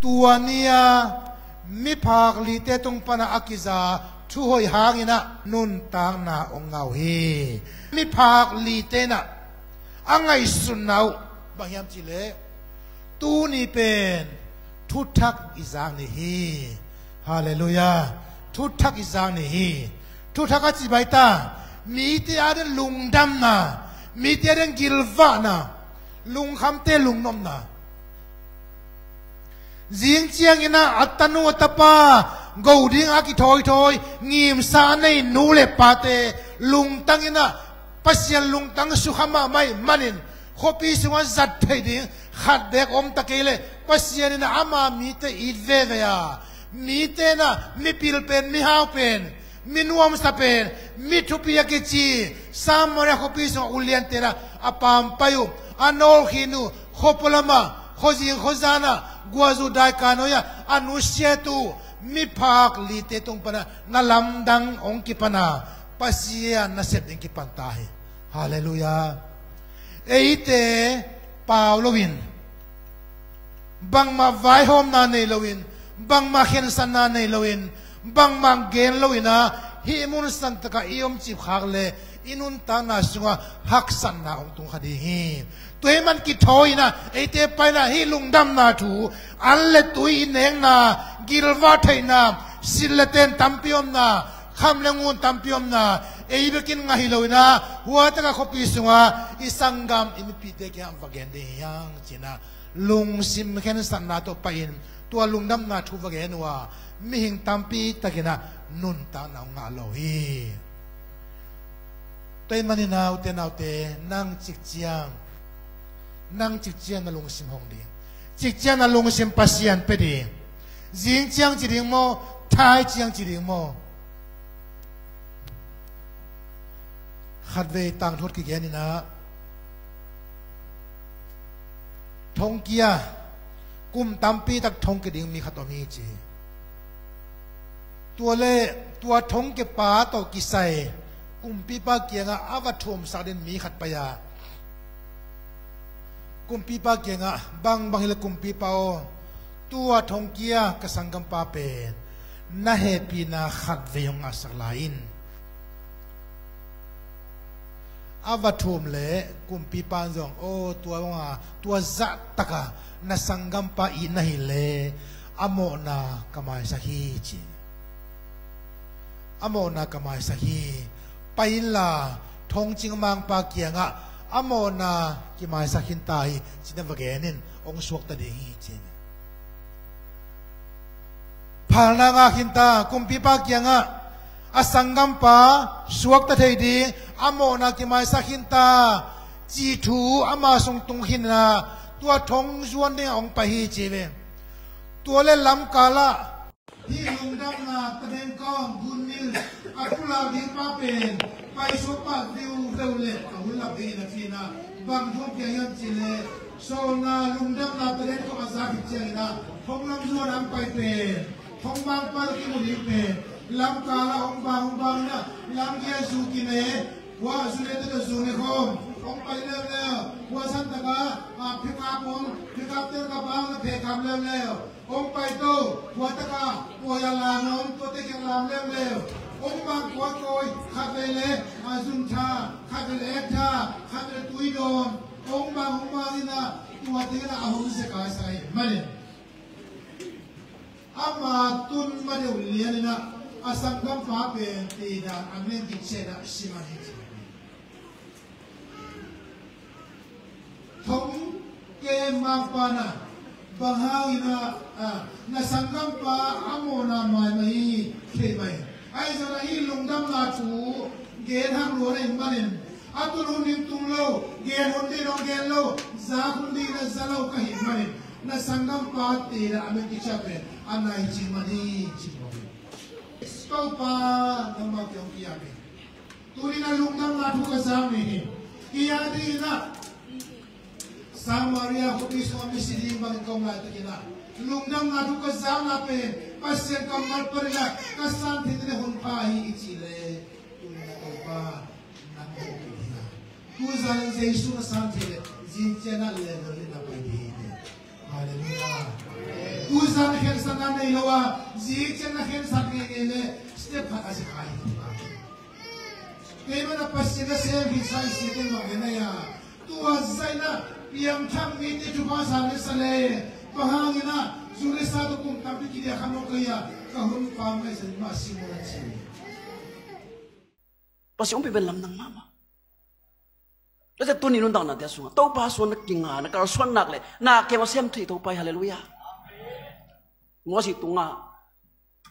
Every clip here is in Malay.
tua nia mi phak li te tung pana akiza thu hoi hangina nun tang na ong ngau hi mi phak li te na angai sun nau bangyam chile tu ni pen thu thak izang ni hi hallelujah thu thak izang ni hi thu thak chi bai ta mi te aden lung dam na mi te aden gilva na lung kham te lung nom na riêng chiang ina atanu atapa gouding aki thoi thoi ngim sa nei nu le pate lung tang ina pasian lung tang sukhama mai manin khopi sunga zat thai ding khat dek om takele pasian ina ama mi te idve ya mi te na mi pil pen mi hau pen mi nuam sa pen mi thupia ke chi samore khopi sunga ulian tera apam payu anol khinu khopolama khojing khojana guazu dai kanoya anusia tu mi phak li te tung pana na lamdang ong ki pana pasia na set ding ki panta he hallelujah eite paulowin bang ma vai hom na nei lowin bang ma khen san na nei lowin bang ma gen lowina hi mun san taka iom chi khak le inun ta na sunga hak san na ong tung khadi hi tuai man ki thoi na ete pai na hi lungdam na thu alle tui neng na gilwa thai na silaten tampiom na khamlengun tampiom na eibekin nga hiloina huata ka khopi sunga isangam inpite ke am vagende yang china lung sim khen san na to pain tua lungdam na thu vagenwa mi hing tampi takina nun ta na nga lo hi toy manina ute na ute nang chikchiang nang chikchiang na lung sim hong di chikchiang na lung sim pasian pe di jing chiang chi ding mo thai chiang chi ding mo khát về tăng thốt cái gì na thông kia cùng tam pi tak thông cái đường mi khát mi chi tua le tua thông cái pa to kisai cùng pi pa kia nga avathum sa den mi khát paya cùng pi pa kia nga bang bang le cùng pi pao tua thông kia ka sangam pa pe na happy na khát về yung asak lain avathum le kumpi panjong o tua za taka na sanggam pa inahi le amo na kamay sahi chi amo na kamay sahi paila thong ching mang pa kia nga amo na kimay sahin tahi sinavagenin ong suwak ta dingi chi palna nga hinta kumpi pa kia nga asanggam pa suwak ta thai di amo na kimai sakhinta chi thu ama song tung hin na tua thong zuan de ong pa hi cheve tua le lam kala hi lungdam na taden kong gunil akula di pa pen pai so pa diu veule ahula be na fina bang thong ke yan chile so na lungdam na taden ko azab chena thong lam zuan am pai pen thong bang pa ki mu ni pen lam kala ong bang na lam ye su ki ne wa su le ta su ne khom ong pai le le wa san ta ka phik up ong phik up te ka bang na phe kam le le ong pai to wa ta ka wa ya la nom to te ke lam le le ong bang kwa koi kha le azun tha kha le tha kha le tui don ong bang ni na tua te na ahum se ka sai male ama tun ma de lian na asanggam pa pen ti da amen ki chena simani thong ke mang pa na bahai na na sanggam pa amo na mai mai ke mai ai za na hi lungdam na chu gen hang lo nei manin atun hunin tung lo gen hundi no gen lo za hundi na za lo ka hi mai na sanggam pa ti da amen ki chape anai chi mani chi kau pa nama kyong kia me turi na lungdam na thu ka sam ni kia di na samaria hobi so mi sidim bang kong la tikina lungdam na thu ka sam na pe pasien kamal par na ka san thi ne hun pa hi ichile turi na kau pa na ko kia tu zan jesu na san thi jin chena le na pa di hallelujah uzan khen sana nei lawa ji chen na khen sak nge le step khat ase khai ke mana pasina se bi sai se de ma na ya tua zaina piam tham mi te chu ba sa le sale bahangina zure sa do kum tam ki dia khamo ka ya ka hun pam mai sen ma si mo chi pasi umpi ben lam nang mama Jadi tu ni nundang nanti asunga. Tau pa suan nak kinga, nak kalau suan nak le, nak kewa sem tu tau pa haleluya. Ngosi tunga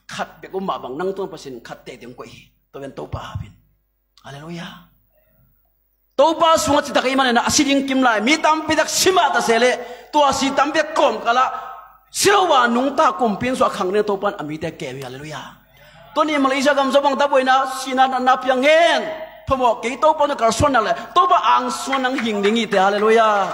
kat be ko mabang nang tu pasin kat te dem ko hi. Tau ben tau pa habin. Haleluya. Tau pa sunga cita kay mana na asiling kim lai, mi tam pidak sima ta sele, tu asi tam be kom kala silawa nung ta kumpin so akhang ne tau pan amite kewi haleluya. Tu ni Malaysia kam sabang taboy na sinan na piang hen. Pemok kita pun nak suan nak le, tu ang suan ang hinglingi te haleluya.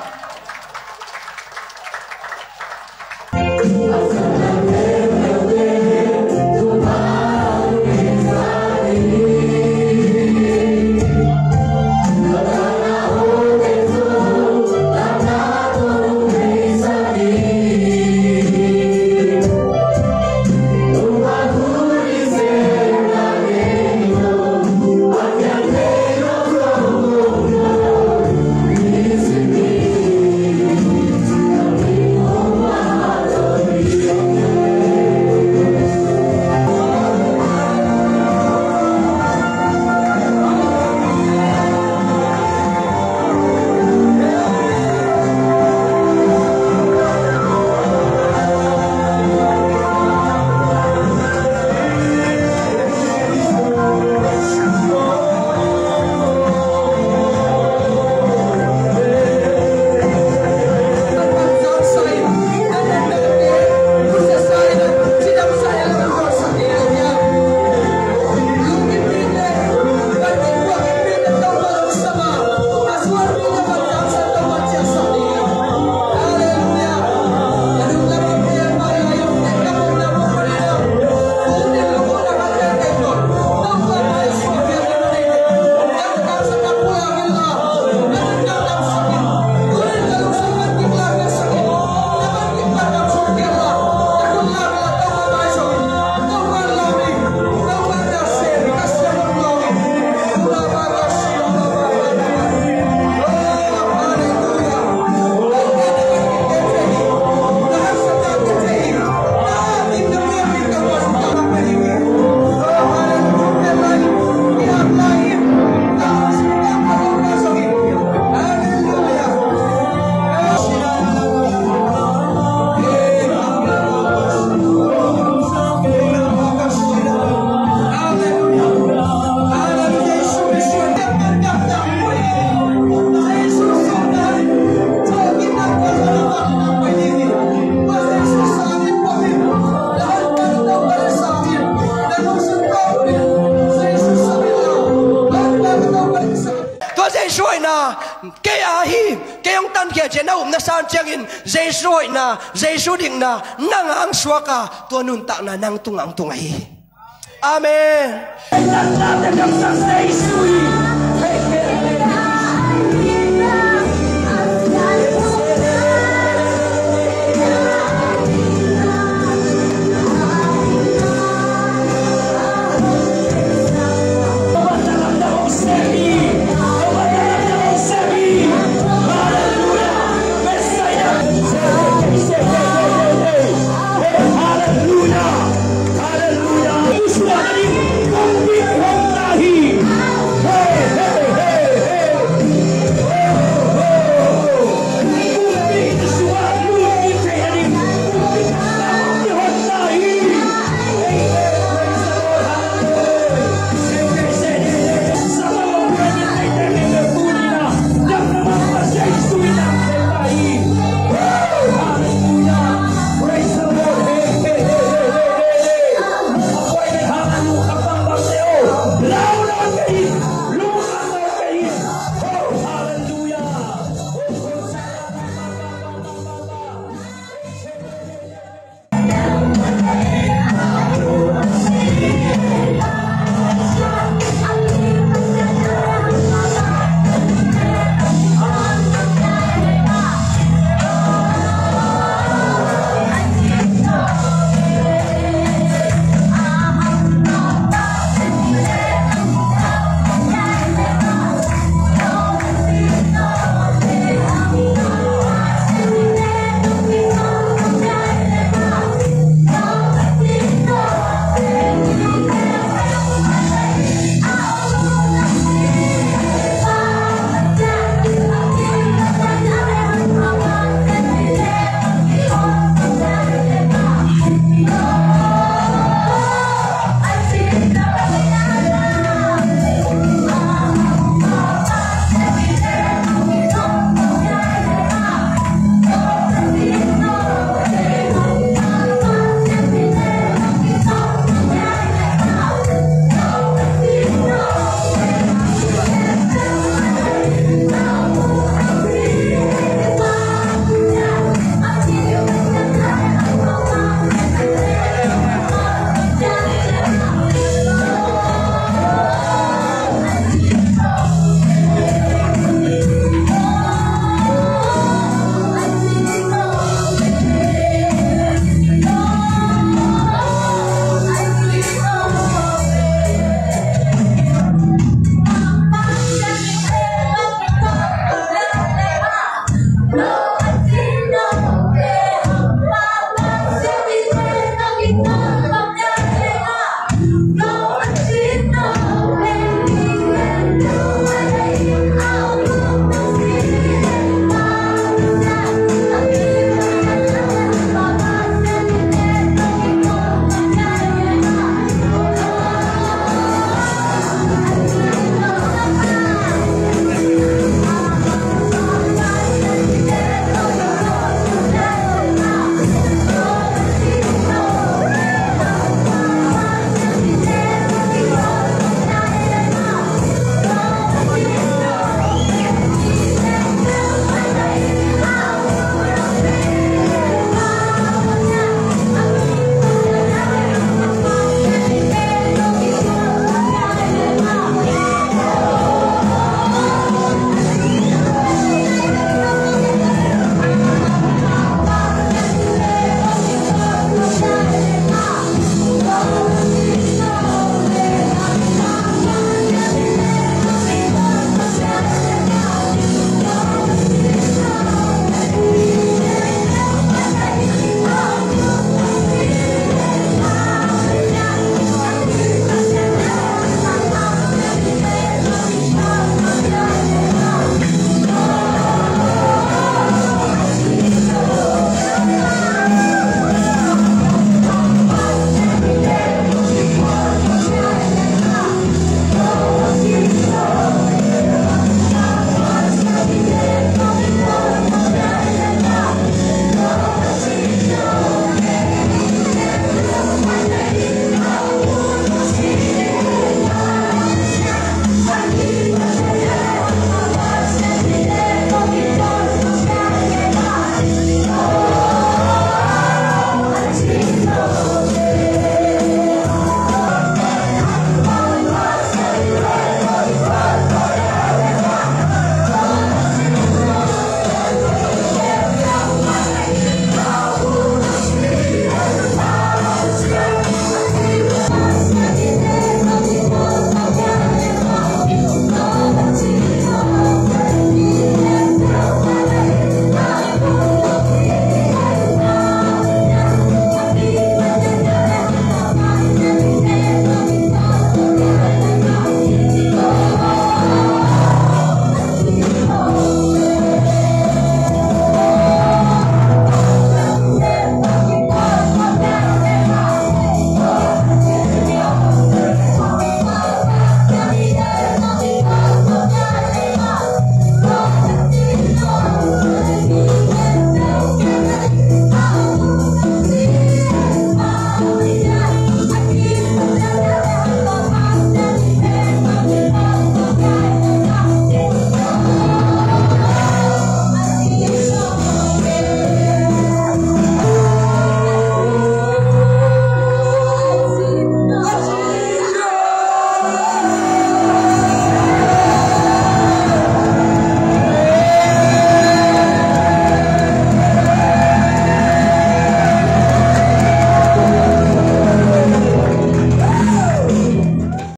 Giêsu ding na nang ang suaka to nun tak na nang tungang tungai. Amen.